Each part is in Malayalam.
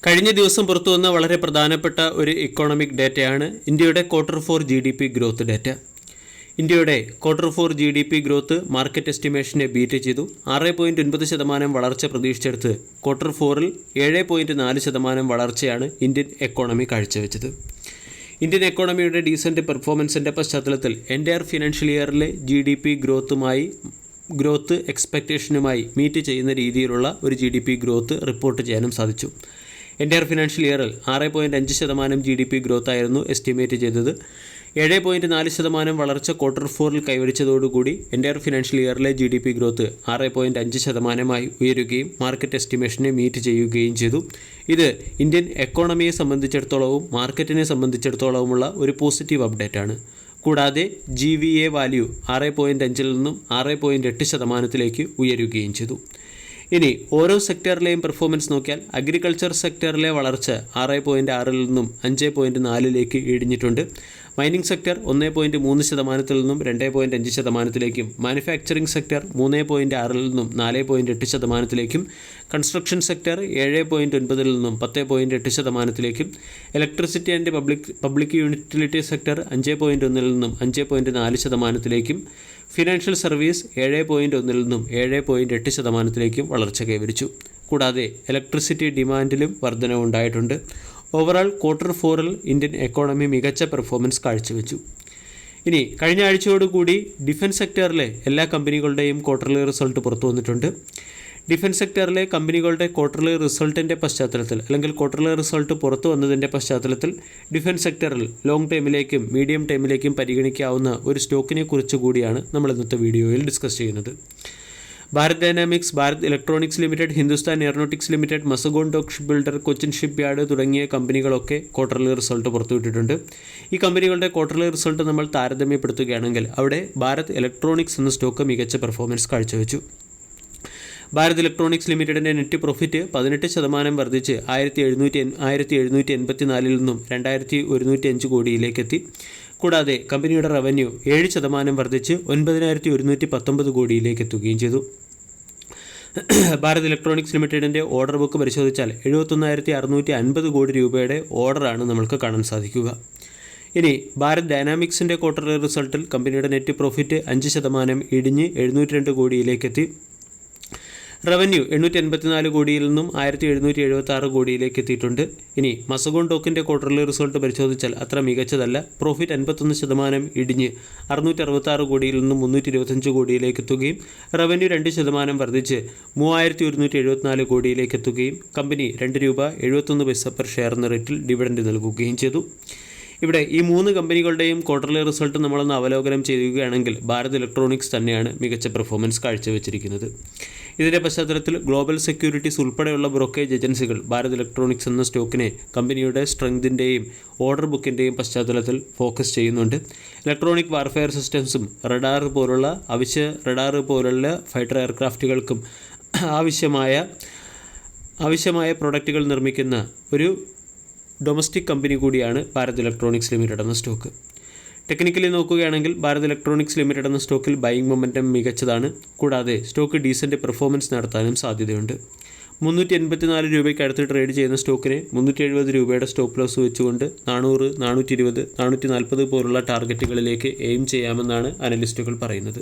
കഴിഞ്ഞ ദിവസം പുറത്തു വന്ന വളരെ പ്രധാനപ്പെട്ട ഒരു ഇക്കോണമിക് ഡേറ്റയാണ് ഇന്ത്യയുടെ Q4 GDP ഗ്രോത്ത് ഡേറ്റ. ഇന്ത്യയുടെ Q4 GDP ഗ്രോത്ത് മാർക്കറ്റ് എസ്റ്റിമേഷനെ ബീറ്റ് ചെയ്തു. 6.9% വളർച്ച പ്രതീക്ഷിച്ചെടുത്ത് Q4-ൽ 7.4% വളർച്ചയാണ് ഇന്ത്യൻ എക്കോണമി കാഴ്ചവെച്ചത്. ഇന്ത്യൻ എക്കോണമിയുടെ ഡീസൻറ്റ് പെർഫോമൻസിൻ്റെ പശ്ചാത്തലത്തിൽ എൻ്റയർ ഫിനാൻഷ്യൽ ഇയറിലെ GDP ഗ്രോത്ത് എക്സ്പെക്റ്റേഷനുമായി മീറ്റ് ചെയ്യുന്ന രീതിയിലുള്ള ഒരു GDP ഗ്രോത്ത് റിപ്പോർട്ട് ചെയ്യാനും സാധിച്ചു. എൻ്റയർ ഫിനാൻഷ്യൽ ഇയറിൽ 6.5% GDP ഗ്രോത്ത് ആയിരുന്നു എസ്റ്റിമേറ്റ് ചെയ്തത്. 7.4% വളർച്ച Q4-ൽ കൈവരിച്ചതോടുകൂടി എൻ്റയർ ഫിനാൻഷ്യൽ ഇയറിലെ GDP ഗ്രോത്ത് 6.5%-ആയി ഉയരുകയും മാർക്കറ്റ് എസ്റ്റിമേഷനെ മീറ്റ് ചെയ്യുകയും ചെയ്തു. ഇത് ഇന്ത്യൻ എക്കോണമിയെ സംബന്ധിച്ചിടത്തോളവും മാർക്കറ്റിനെ സംബന്ധിച്ചിടത്തോളവുമുള്ള ഒരു പോസിറ്റീവ് അപ്ഡേറ്റാണ്. കൂടാതെ GVA വാല്യൂ 6.5-ൽ നിന്നും 6.8%-ലേക്ക് ഉയരുകയും ചെയ്തു. ഇനി ഓരോ സെക്ടറിലെയും പെർഫോമൻസ് നോക്കിയാൽ അഗ്രികൾച്ചർ സെക്ടറിലെ വളർച്ച 6.6-ൽ നിന്നും 5.4-ലേക്ക് ഇടിഞ്ഞിട്ടുണ്ട്. മൈനിങ് സെക്ടർ 1.3%-ൽ നിന്നും 2.5%-ലേക്കും, മാനുഫാക്ചറിംഗ് സെക്ടർ 3.6-ൽ നിന്നും 4.8%-ലേക്കും, കൺസ്ട്രക്ഷൻ സെക്ടർ 7.9-ൽ നിന്നും 10.8%-ലേക്കും, electricity and public utility sector 5.1-ൽ നിന്നും 5.4%-ലേക്കും, ഫിനാൻഷ്യൽ സർവീസ് 7.1-ൽ നിന്നും 7.8%-ലേക്കും വളർച്ച കൈവരിച്ചു. കൂടാതെ ഇലക്ട്രിസിറ്റി ഡിമാൻഡിലും വർധനവുണ്ടായിട്ടുണ്ട്. ഓവറാൾ Q4-ൽ ഇന്ത്യൻ എക്കോണമി മികച്ച പെർഫോമൻസ് കാഴ്ചവെച്ചു. ഇനി കഴിഞ്ഞ ആഴ്ചയോടുകൂടി ഡിഫൻസ് സെക്ടറിലെ എല്ലാ കമ്പനികളുടെയും ക്വാർട്ടർലി റിസൾട്ട് പുറത്തു വന്നിട്ടുണ്ട്. ഡിഫൻസ് സെക്ടറിലെ കമ്പനികളുടെ ക്വാർട്ടർലി റിസൾട്ടിൻ്റെ പശ്ചാത്തലത്തിൽ അല്ലെങ്കിൽ ക്വാർട്ടർലി റിസൾട്ട് പുറത്തു വന്നതിൻ്റെ പശ്ചാത്തലത്തിൽ ഡിഫൻസ് സെക്ടറിൽ ലോങ് ടൈമിലേക്കും മീഡിയം ടൈമിലേക്കും പരിഗണിക്കാവുന്ന ഒരു സ്റ്റോക്കിനെ കുറിച്ച് കൂടിയാണ് നമ്മൾ ഇന്നത്തെ വീഡിയോയിൽ ഡിസ്കസ് ചെയ്യുന്നത്. Bharat dynamics, Bharat electronics limited, Hindustan aeronautics limited, Mazagon dock ship builder, Cochin ship yard തുടങ്ങിയ കമ്പനികളൊക്കെ ക്വാർട്ടർലി റിസൾട്ട് പുറത്തുവിട്ടിട്ടുണ്ട്. ഈ കമ്പനികളുടെ ക്വാർട്ടർലി റിസൾട്ട് നമ്മൾ താരതമ്യപ്പെടുത്തുകയാണെങ്കിൽ അവിടെ ഭാരത് ഇലക്ട്രോണിക്സ് എന്ന സ്റ്റോക്ക് മികച്ച പെർഫോമൻസ് കാഴ്ചവെച്ചു. ഭാരത് ഇലക്ട്രോണിക്സ് ലിമിറ്റഡിൻ്റെ നെറ്റ് പ്രോഫിറ്റ് 18% വർദ്ധിച്ച് 1784-ൽ നിന്നും 2105 കോടിയിലേക്കെത്തി. കൂടാതെ കമ്പനിയുടെ റവന്യൂ 7% വർദ്ധിച്ച് 9119 കോടിയിലേക്ക് എത്തുകയും ചെയ്തു. ഭാരത് ഇലക്ട്രോണിക്സ് ലിമിറ്റഡിൻ്റെ ഓർഡർ ബുക്ക് പരിശോധിച്ചാൽ 71,650 കോടി രൂപയുടെ ഓർഡറാണ് നമ്മൾക്ക് കാണാൻ സാധിക്കുക. ഇനി ഭാരത് ഡൈനാമിക്സിൻ്റെ ക്വാർട്ടർലി റിസൾട്ടിൽ കമ്പനിയുടെ നെറ്റ് പ്രോഫിറ്റ് 5% ഇടിഞ്ഞ് 702 കോടിയിലേക്കെത്തി. റവന്യൂ 884 കോടിയിൽ നിന്നും 1776 കോടിയിലേക്ക് എത്തിയിട്ടുണ്ട്. ഇനി മസഗോൺ ഡോക്കിൻ്റെ ക്വാർട്ടർലി റിസൾട്ട് പരിശോധിച്ചാൽ അത്ര മികച്ചതല്ല. പ്രോഫിറ്റ് 51% ഇടിഞ്ഞ് 666 കോടിയിൽ നിന്നും 325 കോടിയിലേക്ക് എത്തുകയും റവന്യൂ 2% വർദ്ധിച്ച് 3174 കോടിയിലേക്ക് എത്തുകയും കമ്പനി ₹2.71 പെർ ഷെയർ എന്ന റേറ്റിൽ ഡിവിഡൻഡ് നൽകുകയും ചെയ്തു. ഇവിടെ ഈ 3 കമ്പനികളുടെയും ക്വാർട്ടർലി റിസൾട്ട് നമ്മളൊന്ന് അവലോകനം ചെയ്യുകയാണെങ്കിൽ ഭാരത് ഇലക്ട്രോണിക്സ് തന്നെയാണ് മികച്ച പെർഫോമൻസ് കാഴ്ചവെച്ചിരിക്കുന്നത്. ഇതിൻ്റെ പശ്ചാത്തലത്തിൽ ഗ്ലോബൽ സെക്യൂരിറ്റീസ് ഉൾപ്പെടെയുള്ള ബ്രോക്കേജ് ഏജൻസികൾ ഭാരത് ഇലക്ട്രോണിക്സ് എന്ന സ്റ്റോക്കിനെ കമ്പനിയുടെ സ്ട്രെങ്തിൻ്റെയും ഓർഡർ ബുക്കിൻ്റെയും പശ്ചാത്തലത്തിൽ ഫോക്കസ് ചെയ്യുന്നുണ്ട്. ഇലക്ട്രോണിക് വാർഫെയർ സിസ്റ്റംസും റഡാർ പോലുള്ള ഫൈറ്റർ എയർക്രാഫ്റ്റുകൾക്കും ആവശ്യമായ പ്രൊഡക്റ്റുകൾ നിർമ്മിക്കുന്ന ഒരു ഡൊമസ്റ്റിക് കമ്പനി കൂടിയാണ് ഭാരത് ഇലക്ട്രോണിക്സ് ലിമിറ്റഡ് എന്ന സ്റ്റോക്ക്. ടെക്നിക്കലി നോക്കുകയാണെങ്കിൽ ഭാരത് ഇലക്ട്രോണിക്സ് ലിമിറ്റഡ് എന്ന സ്റ്റോക്കിൽ ബൈയിങ് മൊമെൻറ്റം മികച്ചതാണ്. കൂടാതെ സ്റ്റോക്ക് ഡീസൻറ്റ് പെർഫോമൻസ് നടത്താനും സാധ്യതയുണ്ട്. 384 രൂപയ്ക്ക് അടുത്ത് ട്രേഡ് ചെയ്യുന്ന സ്റ്റോക്കിനെ 370 രൂപയുടെ സ്റ്റോപ്പ് ലോസ് വെച്ചുകൊണ്ട് 400, 420, 440 പോലുള്ള ടാർഗറ്റുകളിലേക്ക് എയിം ചെയ്യാമെന്നാണ് അനലിസ്റ്റുകൾ പറയുന്നത്.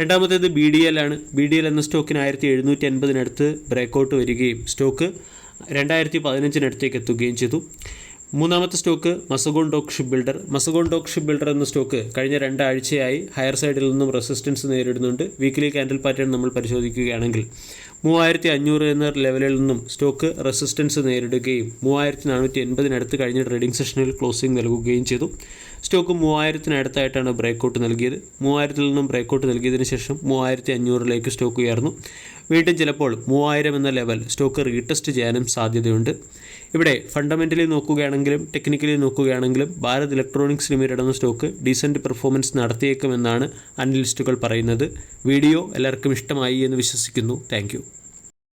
രണ്ടാമത്തേത് BDL ആണ്. BDL എന്ന സ്റ്റോക്കിന് 1780-നടുത്ത് ബ്രേക്കൗട്ട് വരികയും സ്റ്റോക്ക് 2015-നടുത്തേക്ക് എത്തുകയും ചെയ്തു. മൂന്നാമത്തെ stock Mazagon dock ship builder. Mazagon dock ship builder എന്ന സ്റ്റോക്ക് കഴിഞ്ഞ 2 ആഴ്ചയായി ഹയർ സൈഡിൽ നിന്നും റെസിസ്റ്റൻസ് നേരിടുന്നുണ്ട്. വീക്കിലി ക്യാൻഡിൽ പാറ്റേൺ നമ്മൾ പരിശോധിക്കുകയാണെങ്കിൽ 3500 എന്ന ലെവലിൽ നിന്നും സ്റ്റോക്ക് റെസിസ്റ്റൻസ് നേരിടുകയും 3480-നടുത്ത് കഴിഞ്ഞ ട്രേഡിംഗ് സെഷനിൽ ക്ലോസിംഗ് നൽകുകയും ചെയ്തു. സ്റ്റോക്ക് 3000-നടുത്തായിട്ടാണ് ബ്രേക്കൗട്ട് നൽകിയത്. 3000-ൽ നിന്നും ബ്രേക്കൗട്ട് നൽകിയതിന് ശേഷം 3500-ലേക്ക് സ്റ്റോക്ക് ഉയർന്നു. വീണ്ടും ചിലപ്പോൾ 3000 എന്ന ലെവൽ സ്റ്റോക്ക് റീടെസ്റ്റ് ചെയ്യാനും സാധ്യതയുണ്ട്. ഇവിടെ ഫണ്ടമെൻ്റലി നോക്കുകയാണെങ്കിലും ടെക്നിക്കലി നോക്കുകയാണെങ്കിലും ഭാരത് ഇലക്ട്രോണിക്സ് ലിമിറ്റഡ് എന്ന സ്റ്റോക്ക് ഡീസൻറ്റ് പെർഫോമൻസ് നടത്തിയേക്കുമെന്നാണ് അനലിസ്റ്റുകൾ പറയുന്നത്. വീഡിയോ എല്ലാവർക്കും ഇഷ്ടമായി എന്ന് വിശ്വസിക്കുന്നു. Thank you.